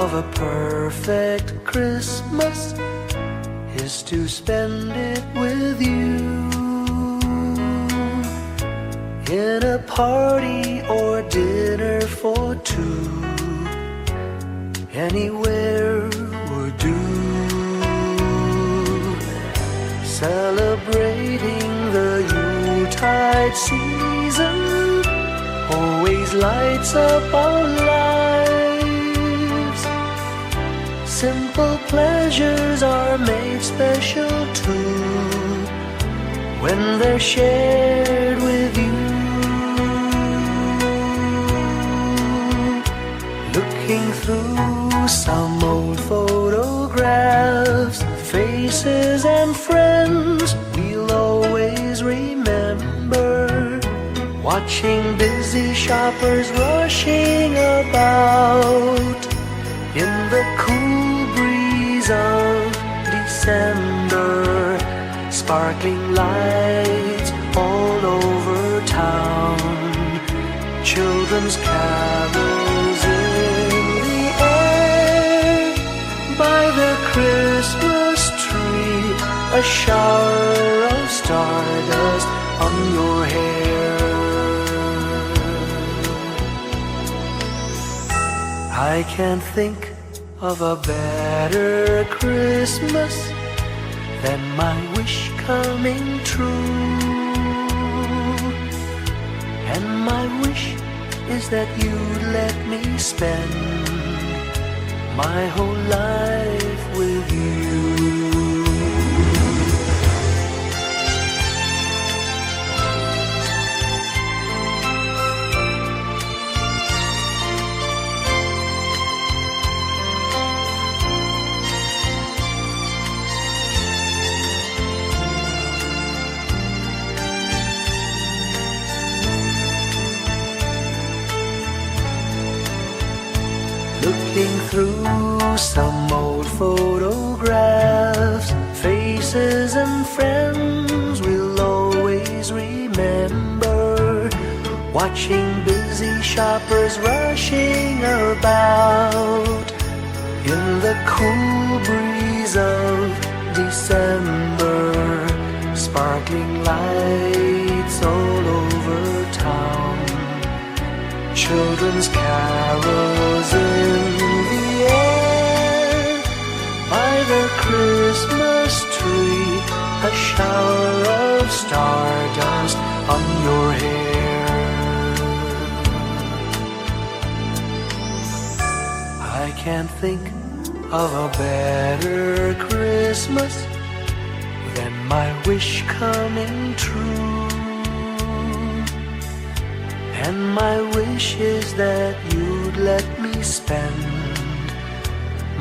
of a perfect Christmas is to spend it with you, in a party or dinner for two. Anywhere would do. Celebrating the Yuletide season always lights up our lives. Simple pleasures are made special too when they're shared with you. Looking through some old photographs, faces and friends we'll always remember. Watching busy shoppers rushing about in the cool breeze of December. Sparkling lights all over town, children's carols in the air. By the Christmas tree, a shower of stardust on your hair. I can't think of a better Christmas than my wish coming true. And my wish is that you'd let me spend my whole life with you. Looking through some old photographs, faces and friends we'll always remember. Watching busy shoppers rushing about in the cool breeze of December. Sparkling lights all over town, children's carols in the air. By the Christmas tree, a shower of stardust on your hair. I can't think of a better Christmas than my wish coming true. And my wish is that you'd let me spend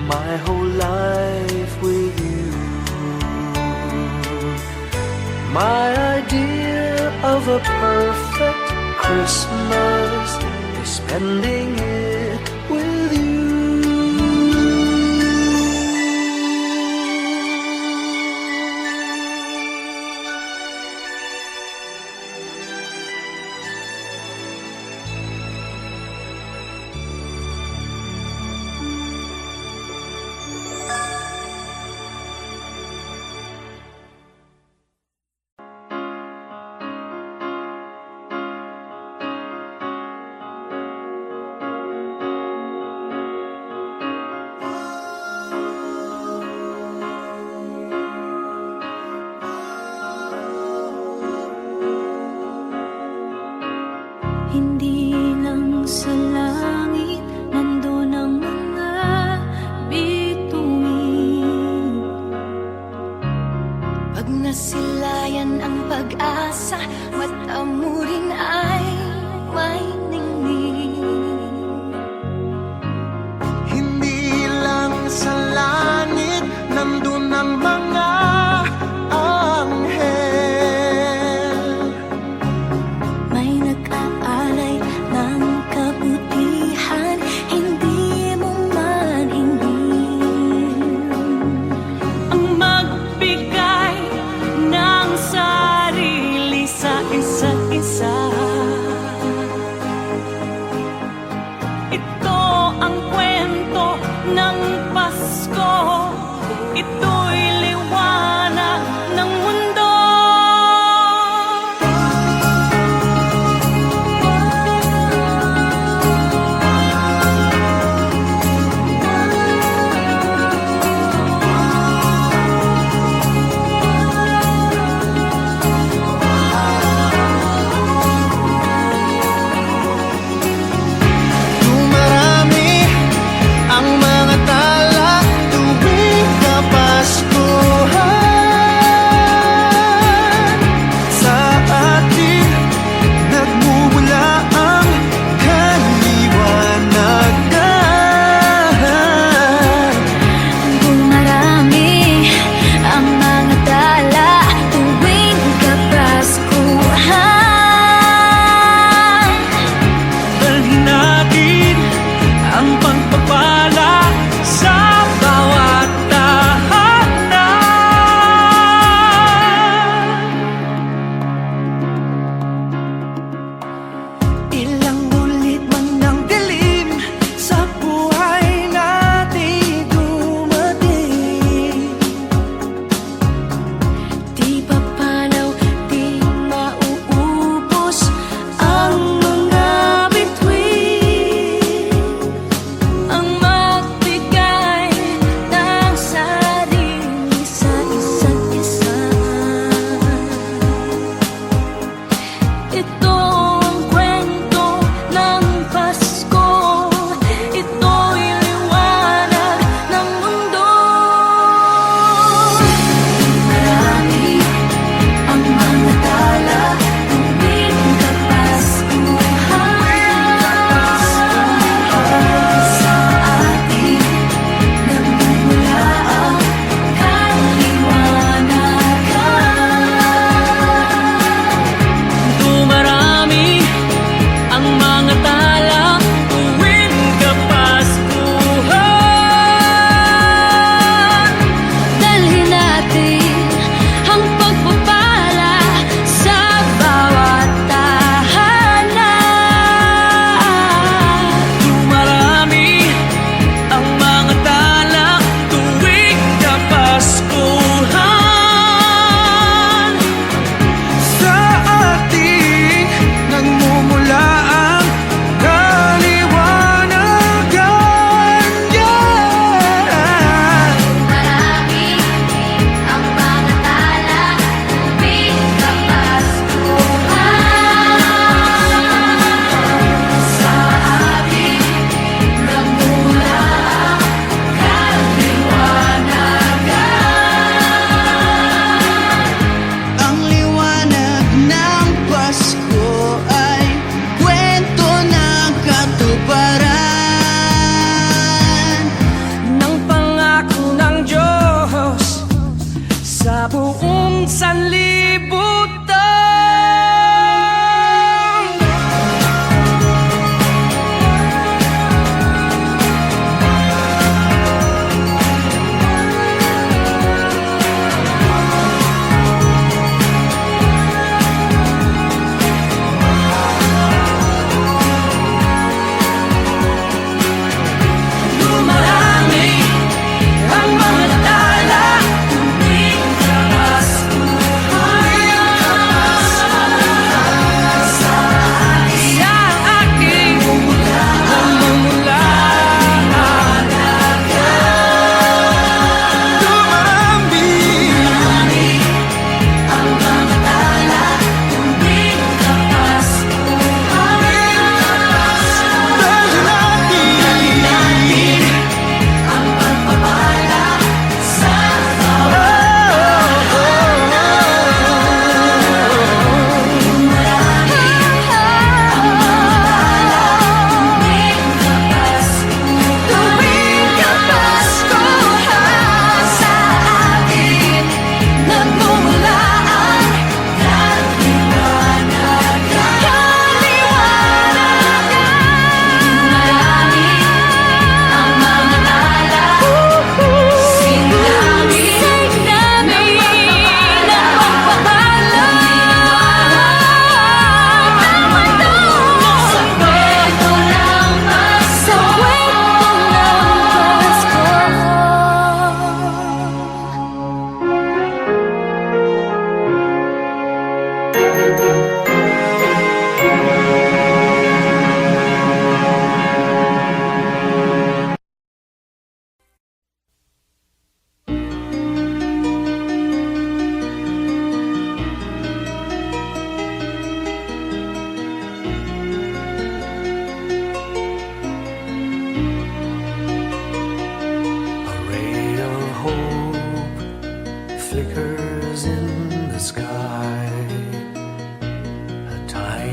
my whole life with you. My idea of a perfect Christmas is spending it with you. Hindi lang sa langit nandun ang mga bituin. Pag nasilayan ang pag-asa, mata mo rin ay may ningning. Hindi lang sa langit nandun ang mga anghel. May nag-aalay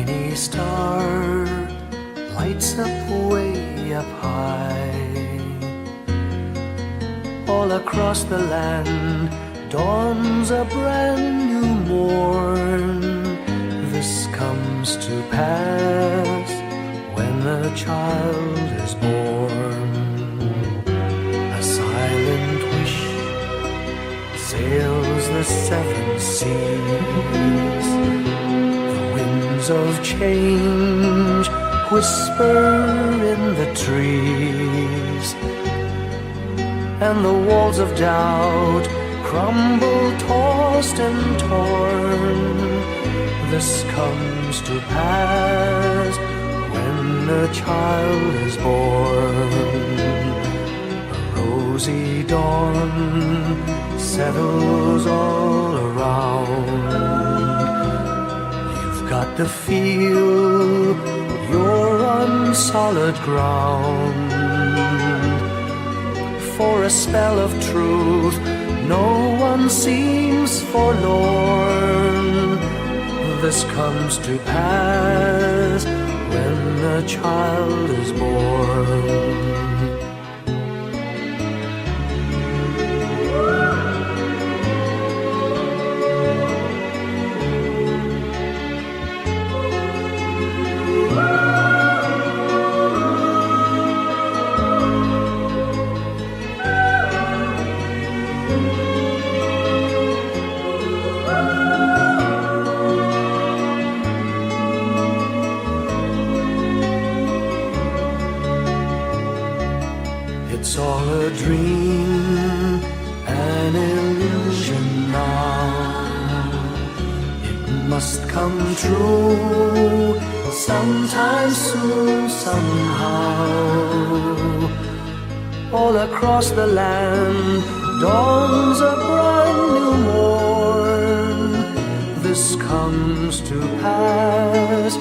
tiny star lights up way up high. All across the land dawns a brand new morn. This comes to pass when a child is born. A silent wish sails the seven seas. The winds of change whisper in the trees, and the walls of doubt crumble, tossed and torn. This comes to pass when a child is born. A rosy dawn settles all around. You've got to feel you're on solid ground. For a spell of truth, no one seems forlorn. This comes to pass when a child is born. It's all a dream, an illusion now. It must come true sometime soon, somehow. All across the land dawns a brand new morn. This comes to pass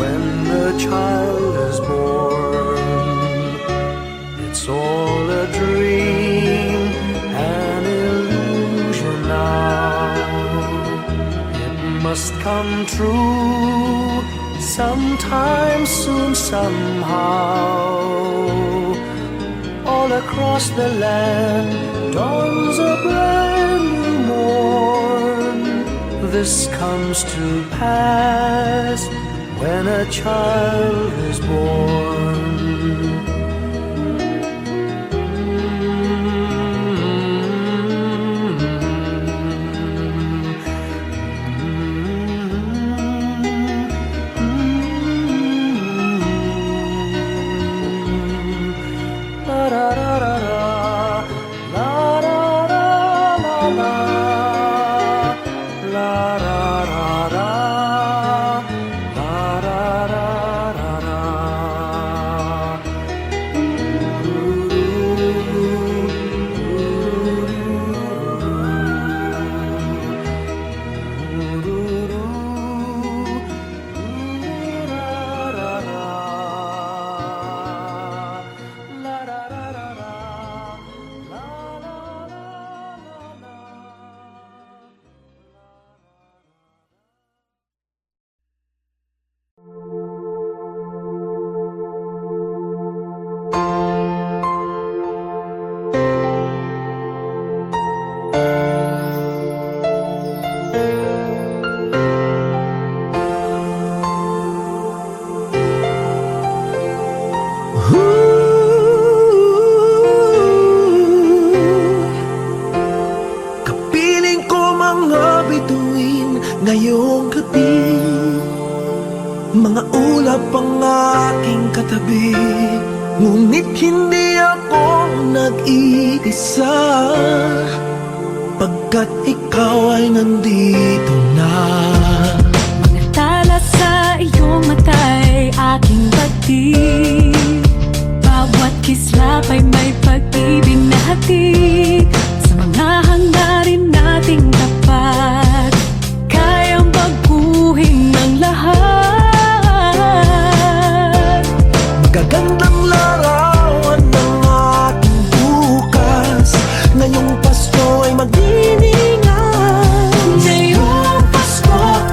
when the child is born. It's all a dream, an illusion now. It must come true sometime soon, somehow. All across the land dawns a brand new morn. This comes to pass when a child is born. Kapiling ko mga bituin ngayong gabi. Mga ulap ang aking katabi, ngunit hindi ako nag-iisa, pagkat ikaw ay nandito na. Mga tala sa iyong mata'y aking pagtig. Bawat kislap ay may pag-ibig na hatid. Sa mga hangarin nating tapat, kayang baguhin ng lahat. Magagandang larawan ng ating bukas, ngayong Pasko ay magdiningan. Ngayong Pasko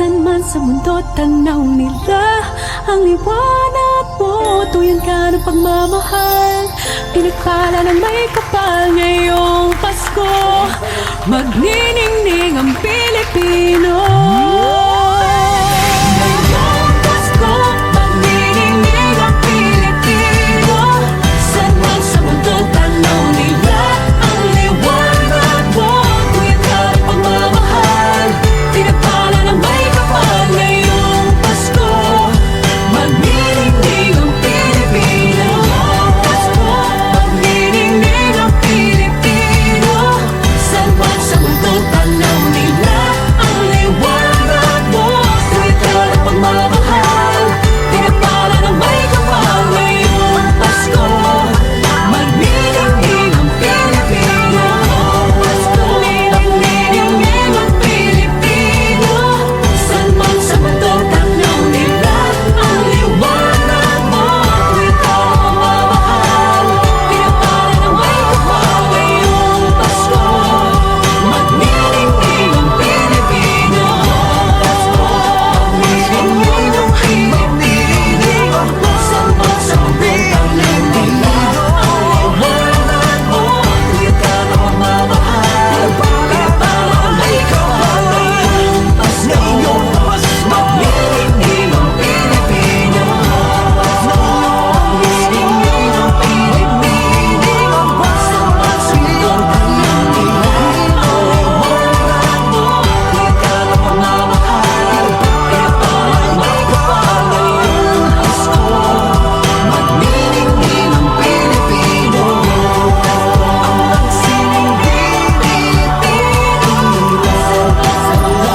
San man sa mundo tanaw nila ang liwanag mo. Tuyan ka ng pagmamahal, pinagpala ng may kapal. Ngayong Pasko, magniningning ang Pilipino. Ngayong Pasko, magniningning ang Pilipino. San man sa mundo tanaw nila ang liwanag mo. Tuyan ka ng pagmamahal, pinagpala ng may kapal. Ngayong Pasko, magniningning ang Pilipino. Pasko, magniningning ang Pilipino. San man sa mundo tanaw nila ang liwanag mo. Tuwid ka ng pagmamahal, pinagpala ng may kapal. Ngayong Pasko, magniningning ang Pilipino. Pasko, magniningning ang Pilipino. San man sa mundo tanaw nila ang liwanag mo. Tuwid ka ng pagmamahal, pinagpala ng may kapal. Ngayong Pasko, magniningning ang Pilipino. Pasko, magniningning ang Pilipino. San man sa mundo tanaw nila ang liwanag mo. Tuwid ka ng pagmamahal, pinagpala ng may kapal. Ngayong Pasko, magniningning ang Pilipino. Magniningning ang Pilipino. San man sa mundo tanaw nila ang liwanag mo. Tuwid ka ng pagmamahal, pinagpala ng may kapal. Ngayong Pasko, magniningning ang Pilipino. Ang nagsining Pilipino. San man sa mundo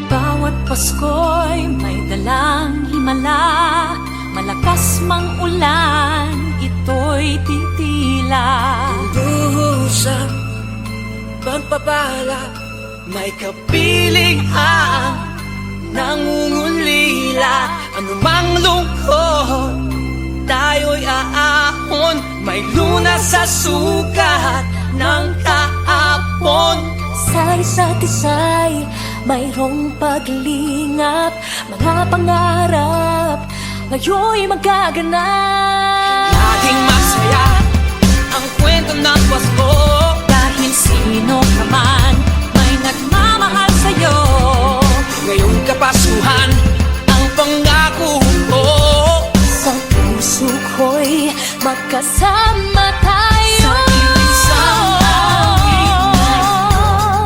Bawat Pasko'y may dalang himala. Malakas mang ulan, ito'y titila. Duhusang pagpapala, may kapiling ang nangungulila. Anumang lungkot, tayo'y aahon. May lunas sa sukat ng kahapon. Sa isa't isa'y mayroong paglingap. Mga pangarap ngayon'y magaganap. Laging masaya ang kwento ng Pasko. Dahil sino ka man may nagmamahal sa'yo. Ngayong Kapaskuhan, ang pangako ko. Sa puso ko'y magkasama tayo. Sa isang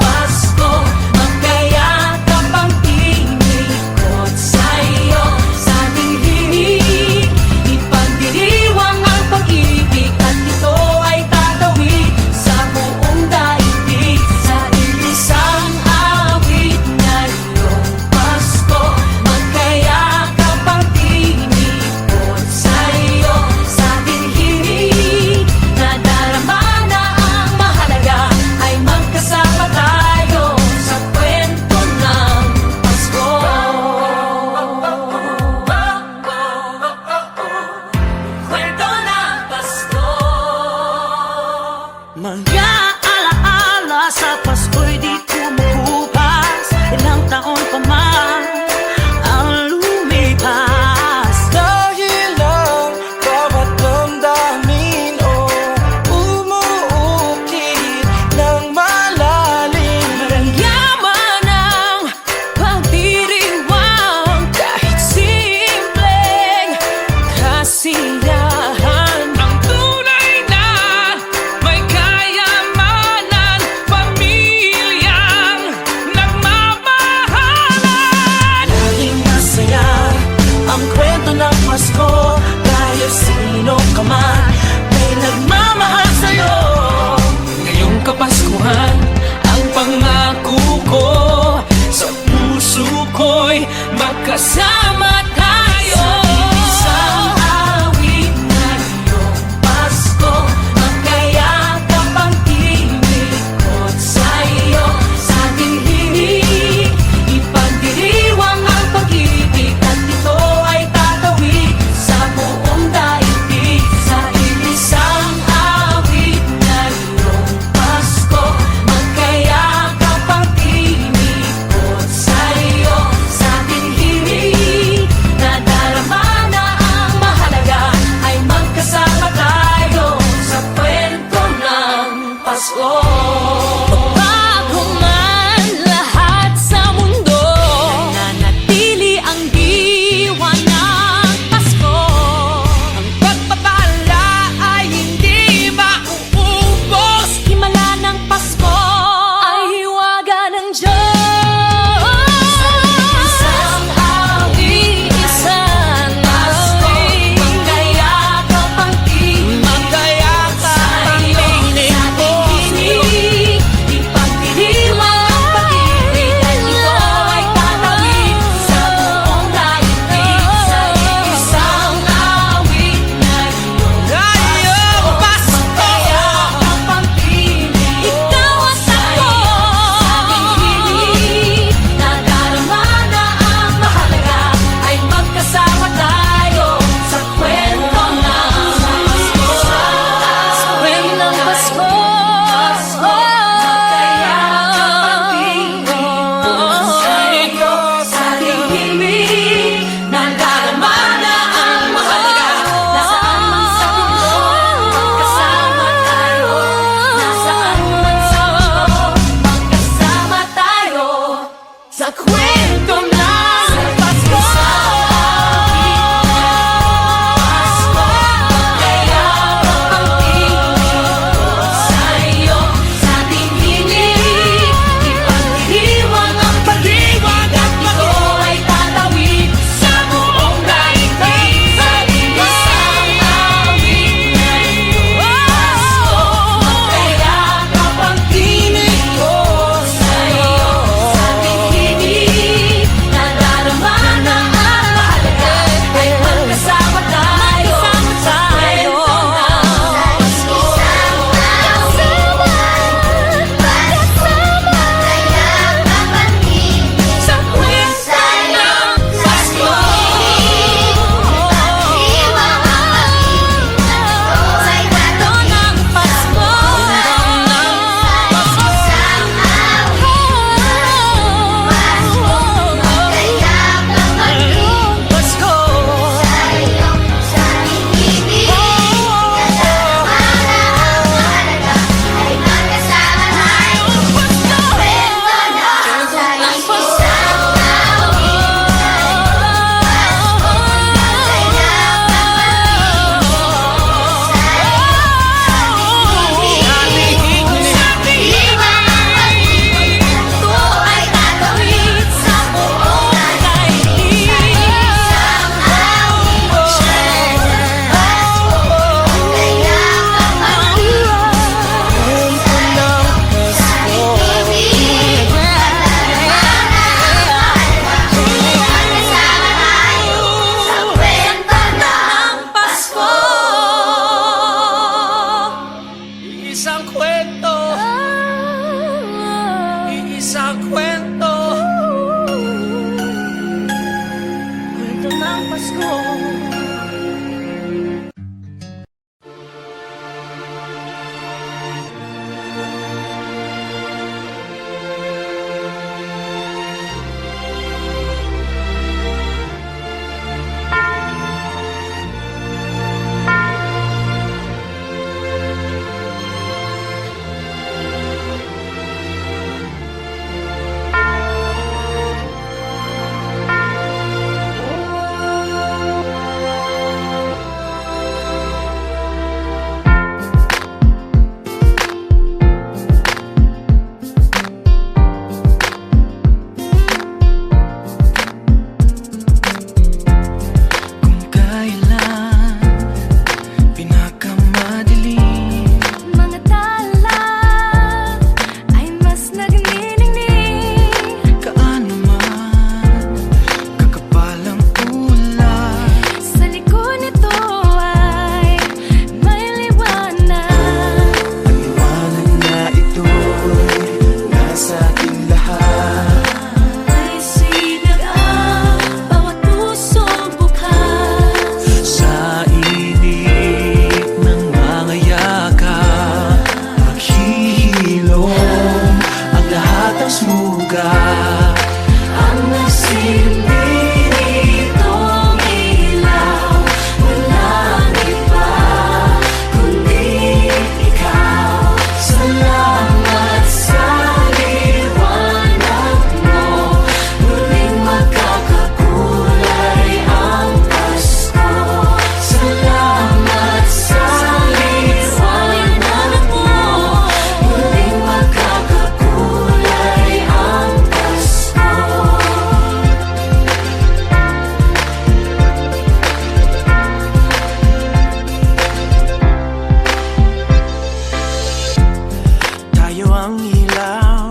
Pasko, magkayakap ang tinikot sa'yo. Sa ating himig, ipagdiriwang ang pag-ibig. At ito ay tatawid sa buong daigdig. Sa isang awit ngayong Pasko, magkayakap ang tinikot sa'yo. Sa ating himig, nadarama na ang mahalaga. Ay magkasama tayo sa kwento ng Pasko. Kwento ng Pasko. Mga alaala sa Pasko'y di kumukupas. Ilang taon pa man ang lumipas. Dahil ang bawat damdamin o umuukit ng malalim. sugat. Ang nasilbi nitong ilaw, walang iba kundi ikaw. Salamat sa liwanag mo, muling magkakakulay ang Pasko. Salamat sa liwanag mo, muling magkakakulay ang Pasko. Tayo ang ilaw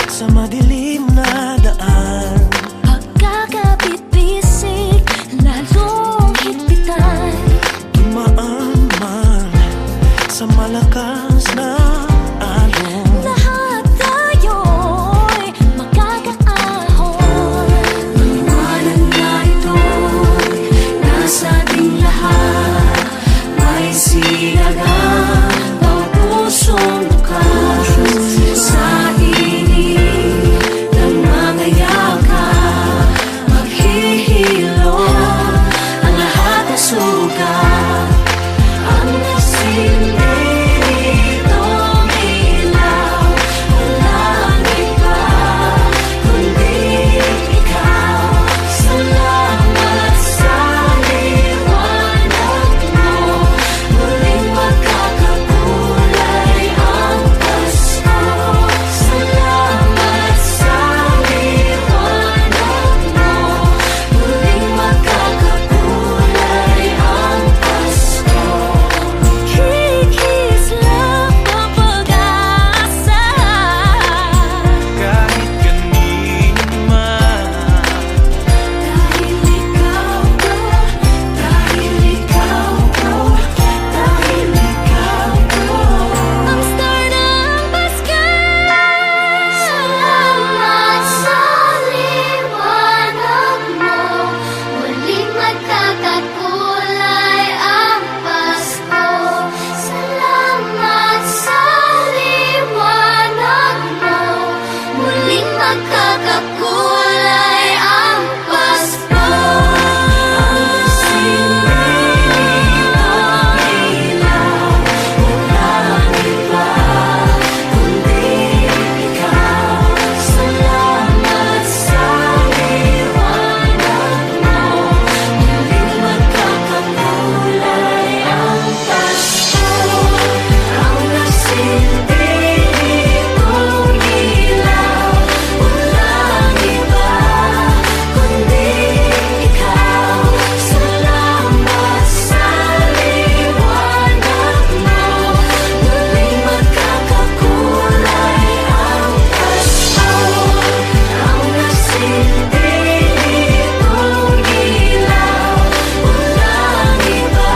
sa madilim na daan. Pagkakabit-bisig, lalong higpitan. Dumaan man sa malakas na alon. Lahat tayo'y magkakaahon. Liwanag na ito'y nasa ating lahat. May sinagang ang pusong bukas. Sa init ng mga yakap, maghihilom ang lahat ng sugat. Ang nasilbi nitong ilaw, walang iba kundi ikaw. Salamat sa liwanag mo, muling magkakakulay ang Pasko. Salamat sa liwanag mo, muling magkakakulay ang Pasko. Kikis lang ang pag-asa. Kahit kanino man. Dahil ikaw ko, dahil ikaw ko, dahil ikaw ko, ang star ng Pasko. Salamat sa liwanag mo, muling magkakakulay ang Pasko. Salamat sa liwanag mo, muling magkakakulay ang Pasko. Ang silbi ng ilaw, walang iba kundi ikaw. Salamat sa liwanag mo, muling magkakakulay ang Pasko. Ang nasilbi nitong ilaw, walang iba kundi ikaw. Salamat sa liwanag mo, muling magkakakulay ang Pasko. Ang nasilbi nitong ilaw, walang iba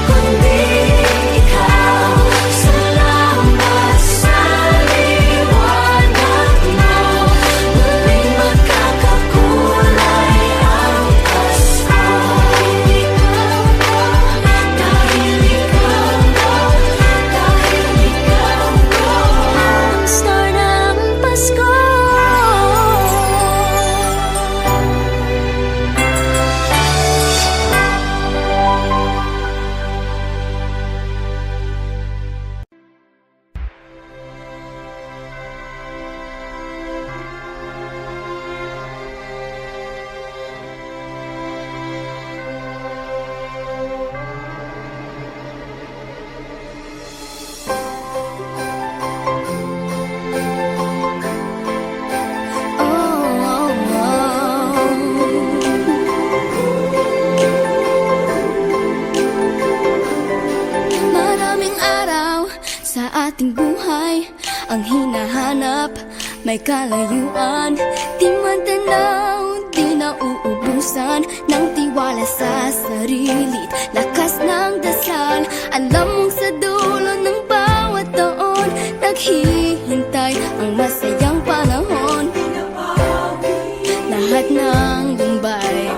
kundi ikaw. Salamat sa liwanag mo, muling magkakakulay ang Pasko. Dahil ikaw ko, dahil ikaw ko, ang star ng Pasko. Maraming araw sa ating buhay ang hinahanap, may kalayuan. Di man tanaw, di nauubusan ng tiwala sa sarili't lakas ng dasal. Alam mong sa dulo ng bawat taon, naghihintay ang masayang panahon. Lahat ng lumbay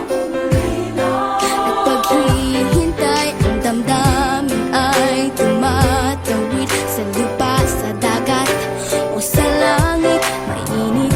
at paghihintay, ang damdamin ay tumatawid sa lupa, sa dagat o sa langit. Mainit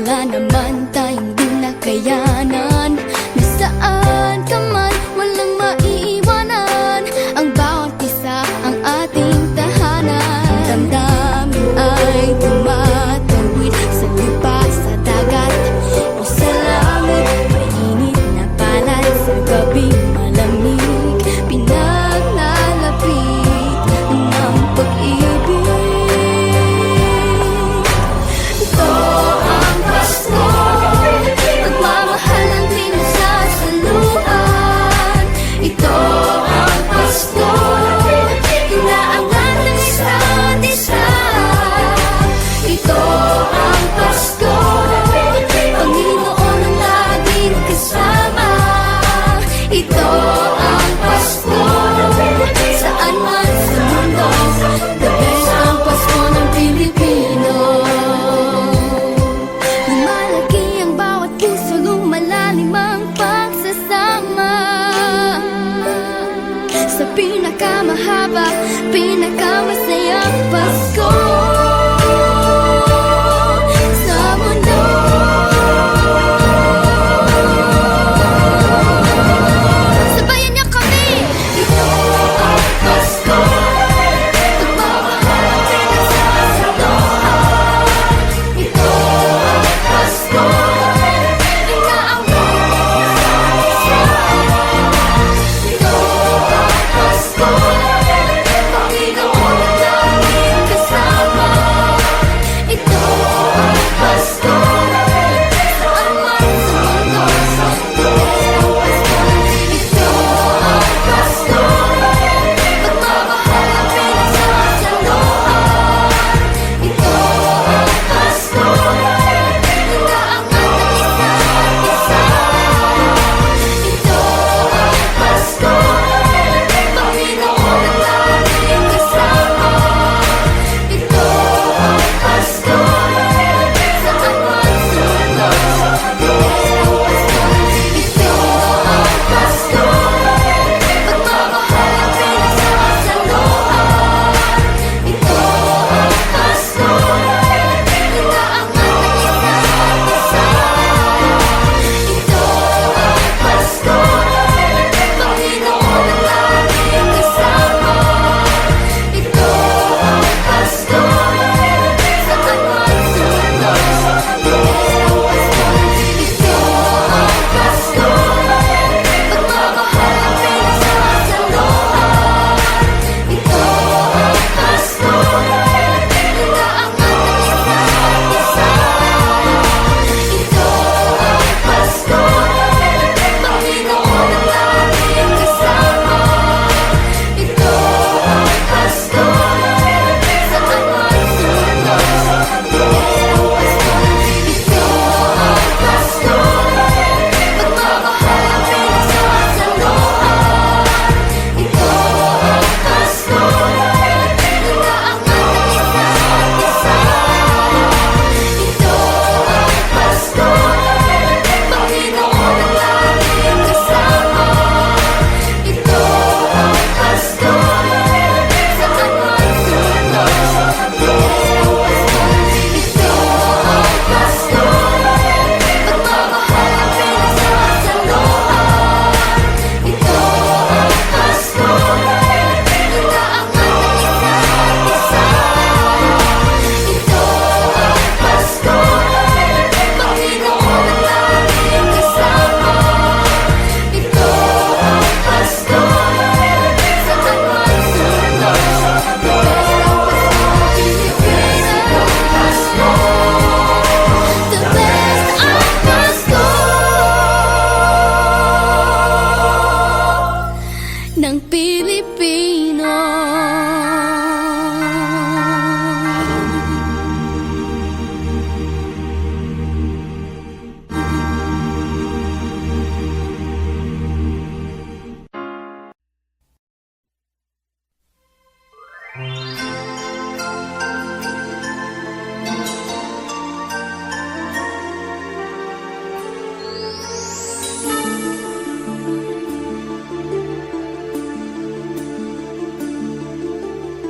Wala naman tayong di nakayanan. Nasaan ka man, walang maiiwanan. Ang bawat isa ang ating tahanan. Damdamin ay tumatawid sa lupa, sa dagat o sa langit. Mainit na palad sa gabing malamig, pinaglalapit ng pag-ibig. Ito ang Pasko, pagmamahal ang pinagsasaluhan. Ito ang Pasko, inaangan ng isa't isa. Ito ang Pasko, Panginoon ang laging kasama. Ito ang Pasko, saan man sa mundo, the best ang Pasko ng Pilipino. Lumalaki ang bawat puso, lumalalim ang pagsasama. Sa pinakamahaba, pinakamasayang Pasko sa mundo. Sabayan niyo kami! Ito ang Pasko, pagmamahal ang pinagsasaluhan. Ito ang Pasko, inaangat ng isa't isa. Ito ang Pasko, Panginoon ang laging kasama.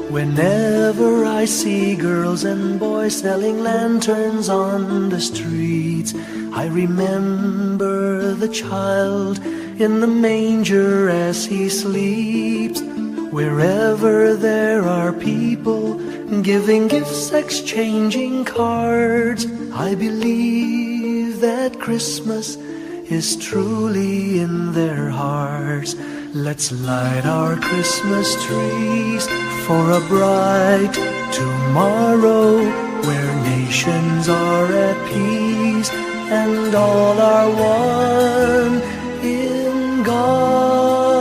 Whenever I see girls and boys selling lanterns on the streets, I remember the child in the manger as he sleeps. Wherever there are people giving gifts, exchanging cards, I believe that Christmas is truly in their hearts. Let's light our Christmas trees for a bright tomorrow, where nations are at peace and all are one in God.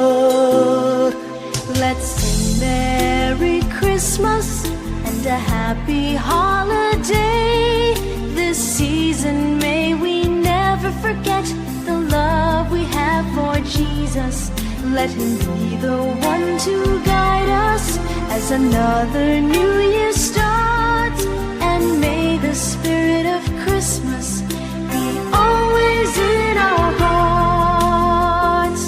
Let's sing Merry Christmas and a happy holiday. This season may we never forget the love we have for Jesus. Let him be the one to guide us as another new year starts. And may the spirit of Christmas be always in our hearts.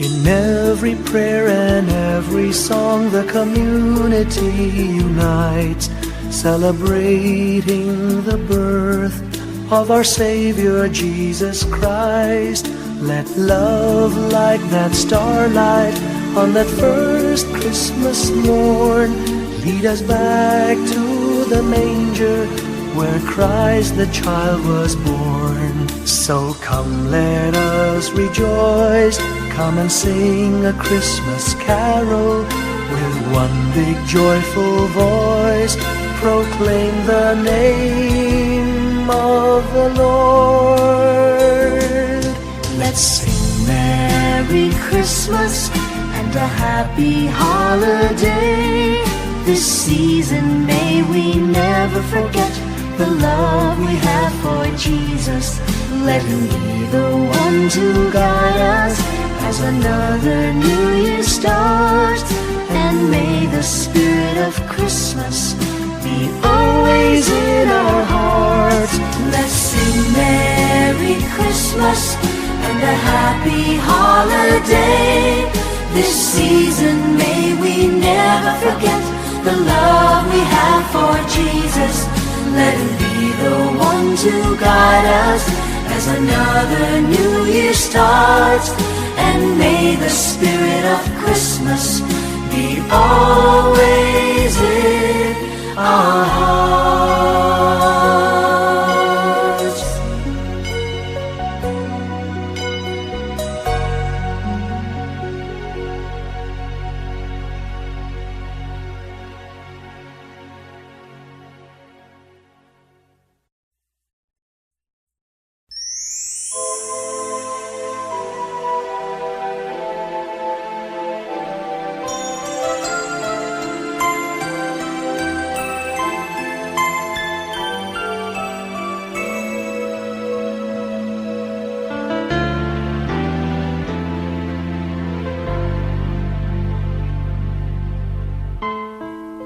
In every prayer and every song, the community unites, celebrating the birth of our Savior Jesus Christ. Let love like that starlight on that first Christmas morn lead us back to the manger where Christ the child was born. So come, let us rejoice, come and sing a Christmas carol with one big joyful voice. Proclaim the name of the Lord. Let's sing Merry Christmas and a happy holiday. This season may we never forget the love we have for Jesus. Let him be the one to guide us as another new year starts. And may the spirit of Christmas be always in our hearts. Let's sing Merry Christmas and a happy holiday. This season may we never forget the love we have for Jesus. Let him be the one to guide us as another new year starts. And may the spirit of Christmas be always in our hearts.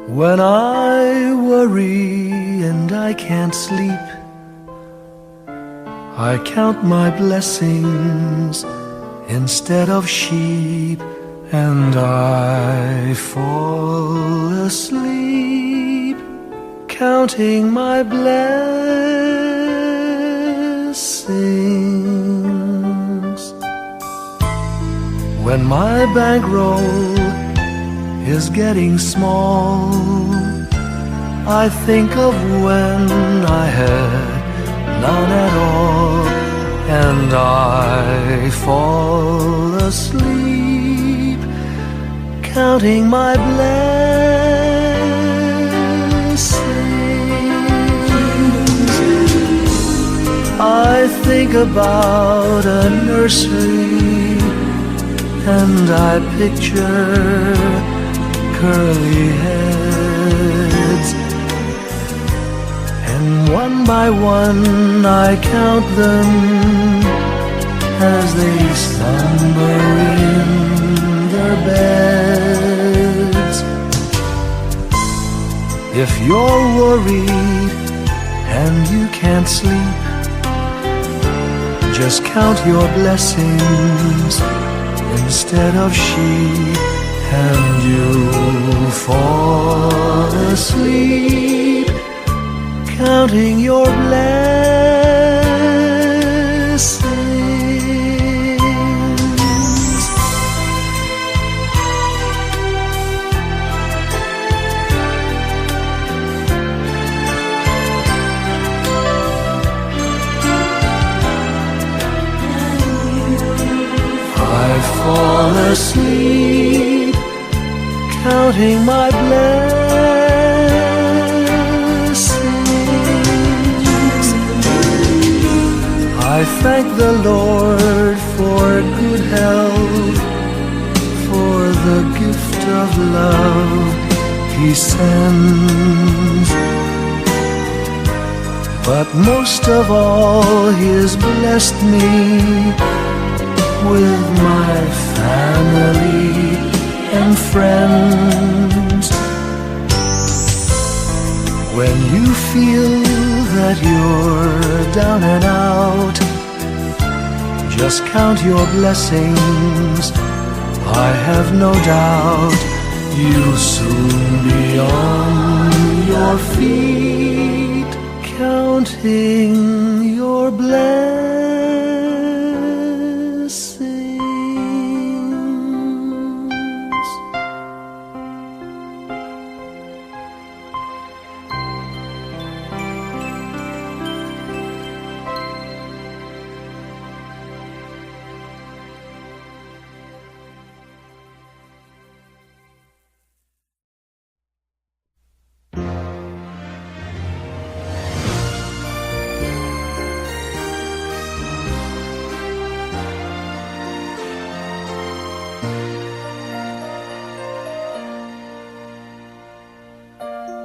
When I worry and I can't sleep, I count my blessings instead of sheep, and I fall asleep counting my blessings. When my bankroll is getting small, I think of when I had none at all, and I fall asleep counting my blessings. I think about a nursery, and I picture curly heads, and one by one I count them as they slumber in their beds. If you're worried and you can't sleep, just count your blessings instead of sheep, and you fall asleep, counting your blessings. I fall asleep, counting my blessings. I thank the Lord for good health, for the gift of love He sends. But most of all, He has blessed me with my family and friends. When you feel that you're down and out, just count your blessings. I have no doubt you'll soon be on your feet, counting your blessings.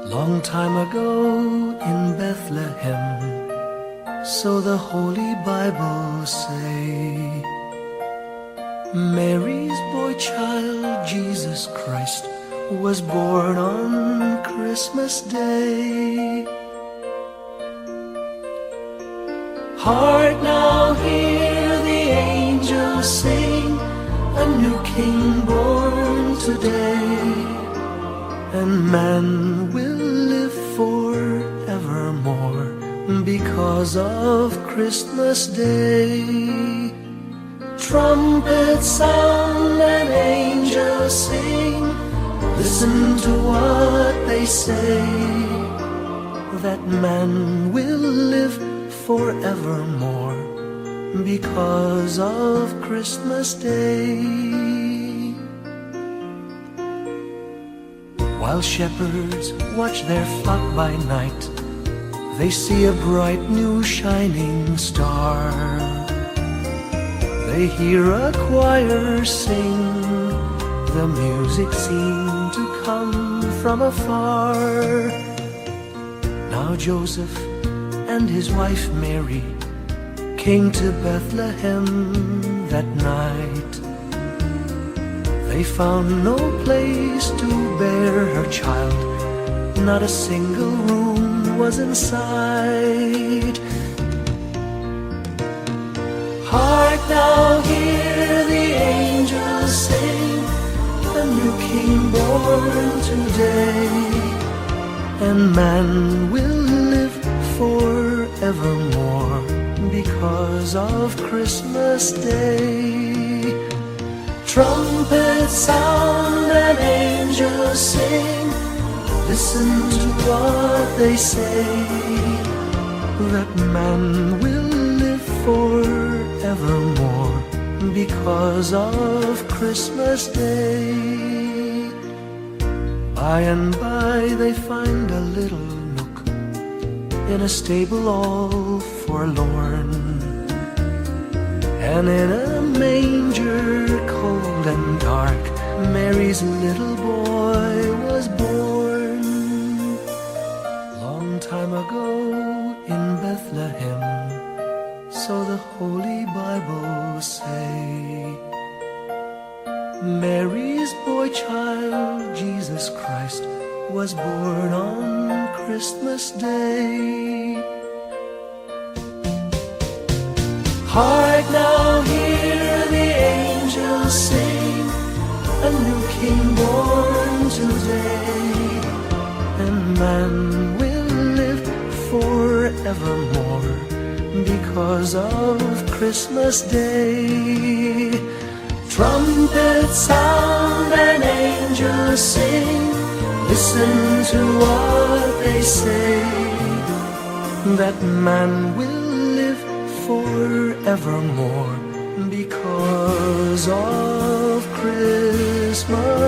Long time ago in Bethlehem, so the Holy Bible say, Mary's boy child, Jesus Christ, was born on Christmas Day. Hark now, hear the angels sing, a new King born today, and man will live forevermore because of Christmas Day. Trumpets sound and angels sing, listen to what they say, that man will live forevermore because of Christmas Day. While shepherds watch their flock by night, they see a bright new shining star. They hear a choir sing, the music seemed to come from afar. Now Joseph and his wife Mary came to Bethlehem that night. They found no place to bear her child, not a single room was in sight. Hark now, hear the angels sing, a new King born today, and man will live forevermore because of Christmas Day. Trumpets sound and angels sing, listen to what they say, that man will live forevermore because of Christmas Day. By and by they find a little nook in a stable all forlorn, and in a manger cold and dark, Mary's little boy was born. Long time ago in Bethlehem, so the Holy Bible say, Mary's boy child, Jesus Christ, was born on Christmas Day. Hark now, hear the angels sing, a new King born today, and man will live forevermore because of Christmas Day. Trumpets sound and angels sing, listen to what they say, that man will live forevermore because of Christmas